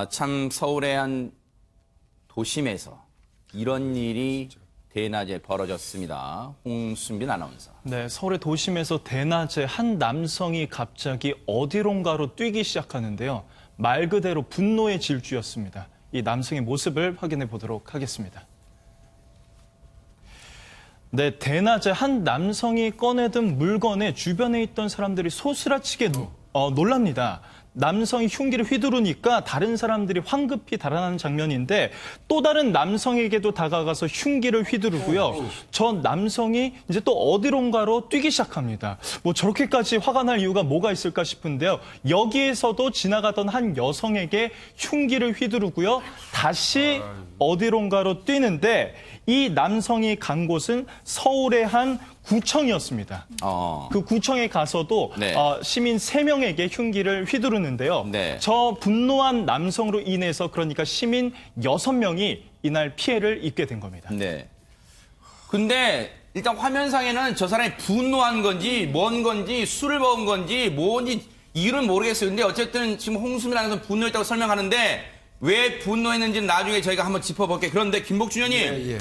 참 서울의 한 도심에서 이런 일이 대낮에 벌어졌습니다. 홍순빈 아나운서. 네, 서울의 도심에서 대낮에 한 남성이 갑자기 어디론가로 뛰기 시작하는데요. 말 그대로 분노의 질주였습니다. 이 남성의 모습을 확인해 보도록 하겠습니다. 네, 대낮에 한 남성이 꺼내든 물건에 주변에 있던 사람들이 소스라치게 놀랍니다. 남성이 흉기를 휘두르니까 다른 사람들이 황급히 달아나는 장면인데 또 다른 남성에게도 다가가서 흉기를 휘두르고요. 저 남성이 이제 또 어디론가로 뛰기 시작합니다. 뭐 저렇게까지 화가 날 이유가 뭐가 있을까 싶은데요. 여기에서도 지나가던 한 여성에게 흉기를 휘두르고요. 다시 어디론가로 뛰는데 이 남성이 간 곳은 서울의 한 구청이었습니다. 그 구청에 가서도 네. 시민 3명에게 흉기를 휘두르는데요. 네. 저 분노한 남성으로 인해서 그러니까 시민 6명이 이날 피해를 입게 된 겁니다. 네. 근데 일단 화면상에는 저 사람이 분노한 건지 뭔 건지 술을 먹은 건지 뭔지 이유는 모르겠어요. 근데 어쨌든 지금 홍수민 아나운서 분노했다고 설명하는데 왜 분노했는지는 나중에 저희가 한번 짚어볼게요. 그런데 김복준 의원님.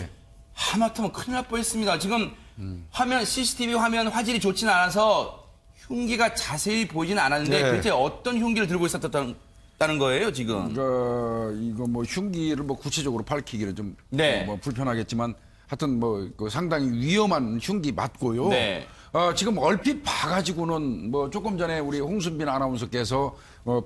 하마터면 큰일 날 뻔했습니다. 지금 화면 CCTV 화면 화질이 좋지는 않아서 흉기가 자세히 보이지는 않았는데 도대체 어떤 흉기를 들고 있었다는 거예요 지금? 이거 뭐 흉기를 뭐 구체적으로 밝히기는 좀 네. 뭐 불편하겠지만 하여튼 뭐 그 상당히 위험한 흉기 맞고요. 네. 지금 얼핏 봐가지고는 뭐 조금 전에 우리 홍순빈 아나운서께서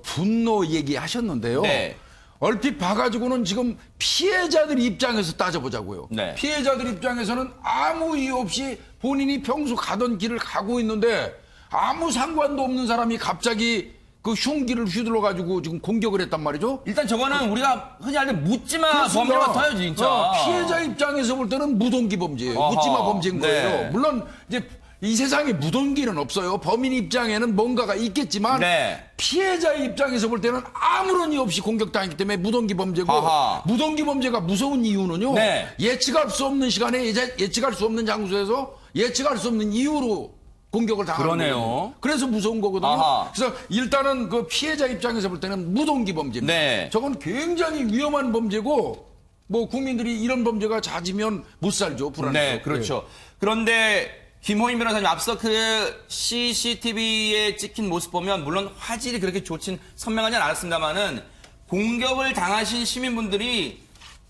분노 얘기하셨는데요. 네. 얼핏 봐가지고는 지금 피해자들 입장에서 따져보자고요. 네. 피해자들 입장에서는 아무 이유 없이 본인이 평소 가던 길을 가고 있는데 아무 상관도 없는 사람이 갑자기 그 흉기를 휘둘러가지고 지금 공격을 했단 말이죠. 일단 저거는 우리가 흔히 알는 묻지마 범죄 그렇습니다. 같아요 진짜. 피해자 입장에서 볼 때는 무동기 범죄예요. 아하. 묻지마 범죄인 거예요. 네. 물론 이제 이 세상에 무동기는 없어요. 범인 입장에는 뭔가가 있겠지만 네. 피해자 입장에서 볼 때는 아무런 이유 없이 공격당했기 때문에 무동기 범죄고 아하. 무동기 범죄가 무서운 이유는요. 네. 예측할 수 없는 시간에 예측할 수 없는 장소에서 예측할 수 없는 이유로 공격을 당하는 그러네요. 거예요. 그래서 무서운 거거든요. 아하. 그래서 일단은 그 피해자 입장에서 볼 때는 무동기 범죄입니다. 네. 저건 굉장히 위험한 범죄고 뭐 국민들이 이런 범죄가 잦으면 못 살죠. 불안해서. 네, 그렇죠. 그런데 김호인 변호사님 앞서 그 CCTV에 찍힌 모습 보면 물론 화질이 그렇게 좋진 선명하진 않았습니다만은 공격을 당하신 시민분들이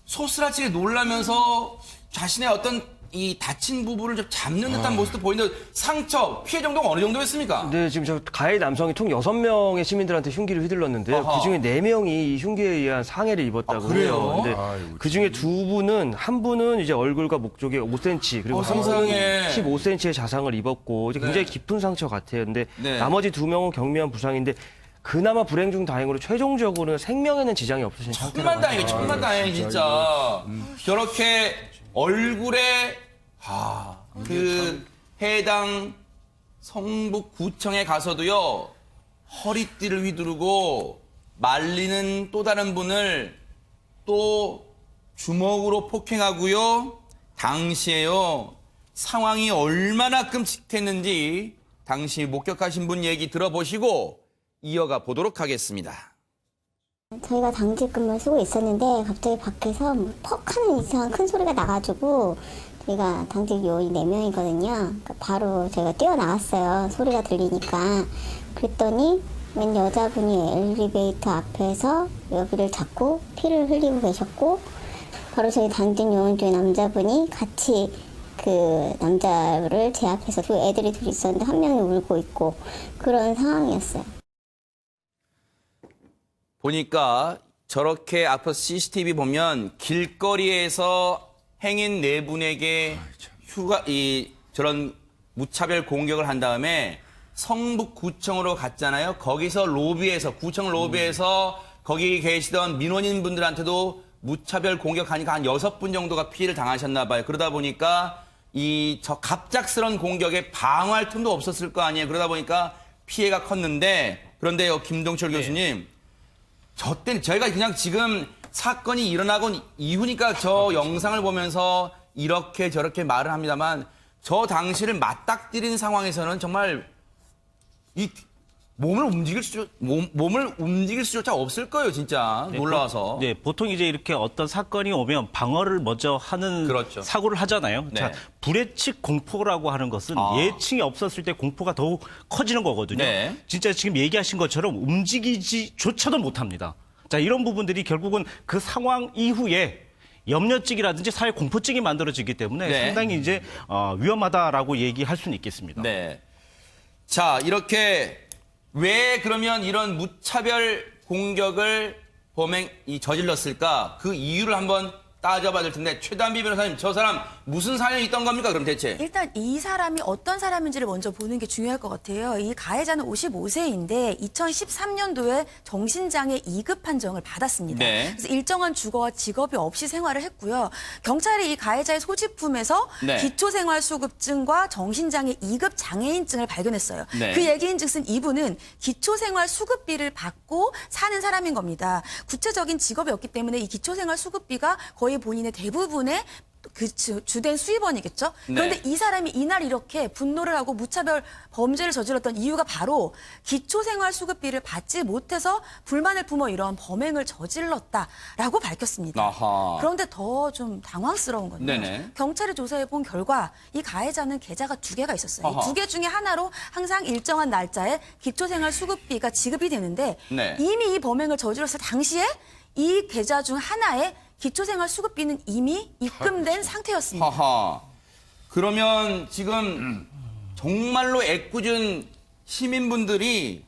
소스라치게 놀라면서 자신의 어떤 이 다친 부분을 좀 잡는 듯한 모습도 보이는데 상처, 피해 정도가 어느 정도였습니까? 네, 지금 저 가해 남성이 총 6명의 시민들한테 흉기를 휘둘렀는데요. 아하. 그중에 4명이 이 흉기에 의한 상해를 입었다고 그래요? 해요. 근데 아이고, 그중에 2분은 한 분은 이제 얼굴과 목 쪽에 5cm 그리고 한 세상에. 분은 15cm의 자상을 입었고 이제 굉장히 깊은 상처 같아요. 근데 네. 나머지 2명은 경미한 부상인데 그나마 불행 중 다행으로 최종적으로는 생명에는 지장이 없으신 상태라고 천만다행이에요, 합니다. 천만다행 진짜. 저렇게 얼굴에 그 해당 성북구청에 가서도요 허리띠를 휘두르고 말리는 또 다른 분을 또 주먹으로 폭행하고요. 당시에요 상황이 얼마나 끔찍했는지 당시 목격하신 분 얘기 들어보시고 이어가 보도록 하겠습니다. 저희가 당직 근무를 쓰고 있었는데 갑자기 밖에서 뭐 퍽 하는 이상한 큰 소리가 나가지고 저희가 당직 요원이 4명이거든요. 그러니까 바로 저희가 뛰어나왔어요. 소리가 들리니까. 그랬더니 웬 여자분이 엘리베이터 앞에서 여기를 잡고 피를 흘리고 계셨고 바로 저희 당직 요원 중에 남자분이 같이 그 남자를 제 앞에서 두 애들이 둘이 있었는데 한 명이 울고 있고 그런 상황이었어요. 보니까 저렇게 앞서 CCTV 보면 길거리에서 행인 4분에게 저런 무차별 공격을 한 다음에 성북구청으로 갔잖아요. 거기서 로비에서 구청 로비에서 거기 계시던 민원인 분들한테도 무차별 공격하니까 한 6분 정도가 피해를 당하셨나 봐요. 그러다 보니까 저 갑작스런 공격에 방어할 틈도 없었을 거 아니에요. 그러다 보니까 피해가 컸는데 그런데요, 김동철 교수님. 저 때는 저희가 그냥 지금 사건이 일어나고 이후니까 저 영상을 보면서 이렇게 저렇게 말을 합니다만 저 당시를 맞닥뜨린 상황에서는 정말 몸을 움직일 수조차 없을 거예요, 진짜. 놀라워서. 네, 보통 이제 이렇게 어떤 사건이 오면 방어를 먼저 하는 그렇죠. 사고를 하잖아요. 네. 자, 불예측 공포라고 하는 것은 예측이 없었을 때 공포가 더욱 커지는 거거든요. 네. 진짜 지금 얘기하신 것처럼 움직이지조차도 못합니다. 자, 이런 부분들이 결국은 그 상황 이후에 염려증이라든지 사회 공포증이 만들어지기 때문에 네. 상당히 이제 위험하다라고 얘기할 수는 있겠습니다. 네. 자, 이렇게 왜 그러면 이런 무차별 공격을 저질렀을까? 그 이유를 한번 따져봐야 될 텐데, 최단비 변호사님, 저 사람 무슨 사연이 있던 겁니까, 그럼 대체? 일단 이 사람이 어떤 사람인지를 먼저 보는 게 중요할 것 같아요. 이 가해자는 55세인데 2013년도에 정신장애 2급 판정을 받았습니다. 네. 그래서 일정한 주거와 직업이 없이 생활을 했고요. 경찰이 이 가해자의 소지품에서 네. 기초생활수급증과 정신장애 2급 장애인증을 발견했어요. 네. 그 얘기인즉슨 이분은 기초생활수급비를 받고 사는 사람인 겁니다. 구체적인 직업이 없기 때문에 이 기초생활수급비가 거의 본인의 대부분의 그 주된 수입원이겠죠. 그런데 네. 이 사람이 이날 이렇게 분노를 하고 무차별 범죄를 저질렀던 이유가 바로 기초생활수급비를 받지 못해서 불만을 품어 이런 범행을 저질렀다라고 밝혔습니다. 아하. 그런데 더 좀 당황스러운 건요. 네네. 경찰이 조사해 본 결과 이 가해자는 계좌가 2개가 있었어요. 아하. 이 2개 중에 하나로 항상 일정한 날짜에 기초생활수급비가 지급이 되는데 네. 이미 이 범행을 저질렀을 당시에 이 계좌 중 하나에 기초생활수급비는 이미 입금된 상태였습니다. 하하. 그러면 지금 정말로 애꿎은 시민분들이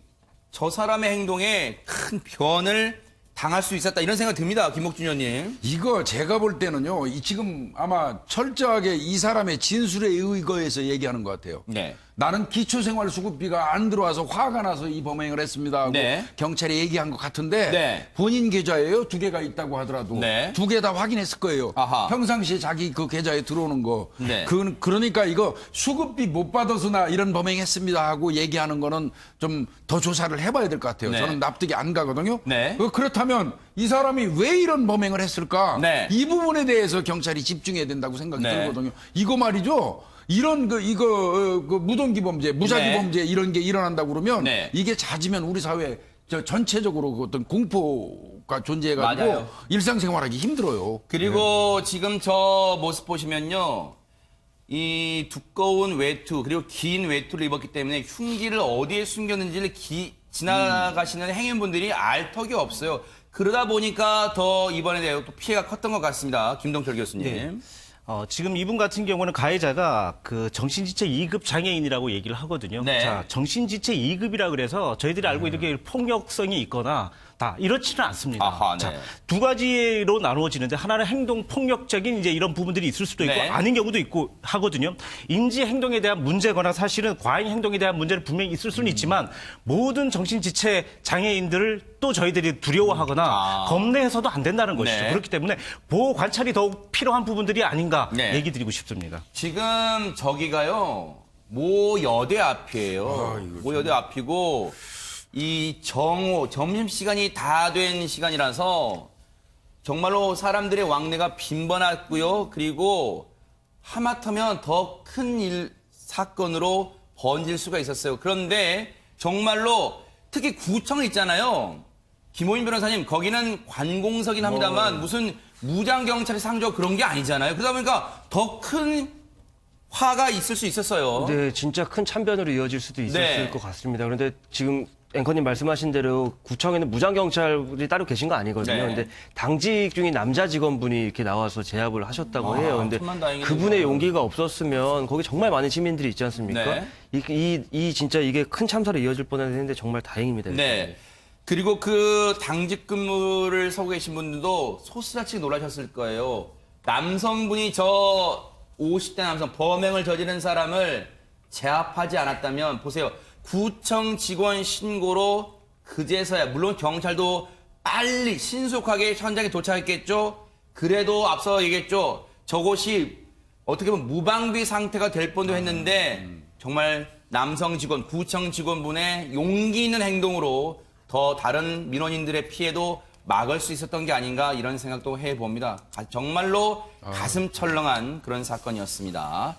저 사람의 행동에 큰 변을 당할 수 있었다 이런 생각 듭니다, 김목준 의원님. 이거 제가 볼 때는요, 지금 아마 철저하게 이 사람의 진술에 의거해서 얘기하는 것 같아요. 네. 나는 기초생활수급비가 안 들어와서 화가 나서 이 범행을 했습니다 하고 네. 경찰이 얘기한 것 같은데 네. 본인 계좌예요. 2개가 있다고 하더라도 네. 2개 다 확인했을 거예요. 아하. 평상시에 자기 그 계좌에 들어오는 거. 네. 그러니까 이거 수급비 못 받아서나 이런 범행했습니다 하고 얘기하는 거는 좀 더 조사를 해봐야 될 것 같아요. 네. 저는 납득이 안 가거든요. 네. 그렇다면 이 사람이 왜 이런 범행을 했을까? 네. 이 부분에 대해서 경찰이 집중해야 된다고 생각이 네. 들거든요. 이거 말이죠. 이런 그 무동기 범죄, 무작위 네. 범죄 이런 게 일어난다고 그러면 네. 이게 잦으면 우리 사회 전체적으로 그 어떤 공포가 존재해가지고 맞아요. 일상생활하기 힘들어요. 그리고 지금 저 모습 보시면요. 이 두꺼운 외투 그리고 긴 외투를 입었기 때문에 흉기를 어디에 숨겼는지를 지나가시는 행인분들이 알 턱이 없어요. 그러다 보니까 더 이번에 대해 또 피해가 컸던 것 같습니다. 김동철 교수님. 네. 지금 이분 같은 경우는 가해자가 그 정신지체 2급 장애인이라고 얘기를 하거든요. 네. 자, 정신지체 2급이라 그래서 저희들이 알고 있는 게 폭력성이 있거나 다 이렇지는 않습니다. 아하, 네. 자, 두 가지로 나누어지는데 하나는 행동 폭력적인 이제 이런 부분들이 있을 수도 있고 네. 아닌 경우도 있고 하거든요. 인지 행동에 대한 문제거나 사실은 과잉 행동에 대한 문제는 분명히 있을 수는 있지만 모든 정신지체 장애인들을 또 저희들이 두려워하거나 겁내해서도 안 된다는 것이죠. 네. 그렇기 때문에 보호 관찰이 더욱 필요한 부부분들이 아닌가 네. 얘기 드리고 싶습니다. 지금 저기가요. 모 여대 앞이에요. 모 여대 앞이고 이 점심시간이 다 된 시간이라서 정말로 사람들의 왕래가 빈번했고요. 그리고 하마터면 더 큰 사건으로 번질 수가 있었어요. 그런데 정말로 특히 구청 있잖아요. 김호인 변호사님, 거기는 관공서긴 합니다만 무슨 무장경찰의 상조 그런 게 아니잖아요. 그러다 보니까 더 큰 화가 있을 수 있었어요. 네, 진짜 큰 참변으로 이어질 수도 있었을 네. 것 같습니다. 그런데 지금 앵커님 말씀하신 대로 구청에는 무장경찰이 따로 계신 거 아니거든요. 네. 근데 당직 중인 남자 직원분이 이렇게 나와서 제압을 하셨다고 해요. 근데 천만다행이네요. 그분의 용기가 없었으면 거기 정말 많은 시민들이 있지 않습니까? 네. 진짜 이게 큰 참사로 이어질 뻔했는데 정말 다행입니다. 네. 그리고 그 당직 근무를 서고 계신 분들도 소스라치게 놀라셨을 거예요. 남성분이 저 50대 남성 범행을 저지른 사람을 제압하지 않았다면 보세요. 구청 직원 신고로 그제서야 물론 경찰도 빨리 신속하게 현장에 도착했겠죠. 그래도 앞서 얘기했죠. 저곳이 어떻게 보면 무방비 상태가 될 뻔도 했는데 정말 남성 직원, 구청 직원분의 용기 있는 행동으로 더 다른 민원인들의 피해도 막을 수 있었던 게 아닌가 이런 생각도 해봅니다. 정말로 가슴 철렁한 그런 사건이었습니다.